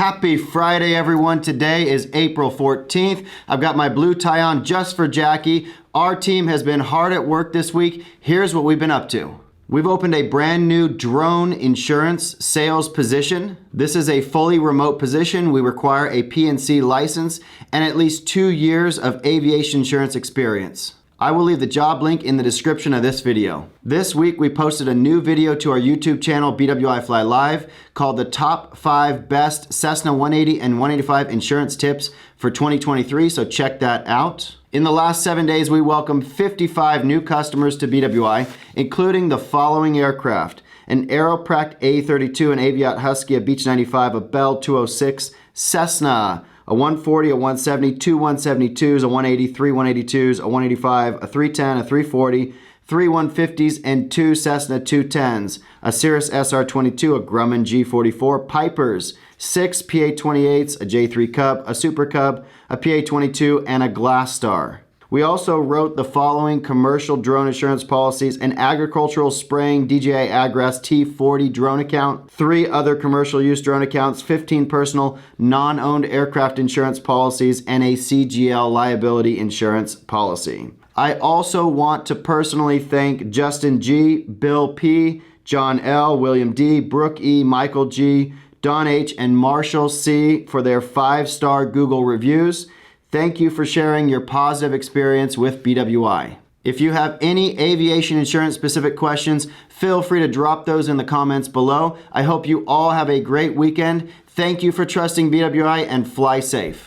Happy Friday, everyone. Today is April 14th. I've got my blue tie on just for Jackie. Our team has been hard at work this week. Here's what we've been up to. We've opened a brand new drone insurance sales position. This is a fully remote position. We require a P&C license and at least 2 years of aviation insurance experience. I will leave the job link in the description of this video. This week we posted a new video to our YouTube channel, BWI Fly Live, called the Top 5 Best Cessna 180 and 185 Insurance Tips for 2023, so check that out. In the last 7 days, we welcomed 55 new customers to BWI, including the following aircraft: an Aeropract A32, an Aviat Husky, a Beech 95, a Bell 206, Cessna, a 140, a 170, two 172s, a 180, three 182s, a 185, a 310, a 340, three 150s, and two Cessna 210s, a Cirrus SR22, a Grumman G44, Pipers, 6 PA-28s, a J3 Cub, a Super Cub, a PA-22, and a Glass Star. We also wrote the following commercial drone insurance policies: an agricultural spraying DJI Agras T40 drone account, 3 other commercial use drone accounts, 15 personal non-owned aircraft insurance policies, and a CGL liability insurance policy. I also want to personally thank Justin G., Bill P., John L., William D., Brooke E., Michael G., Don H., and Marshall C. for their 5-star Google reviews. Thank you for sharing your positive experience with BWI. If you have any aviation insurance specific questions, feel free to drop those in the comments below. I hope you all have a great weekend. Thank you for trusting BWI and fly safe.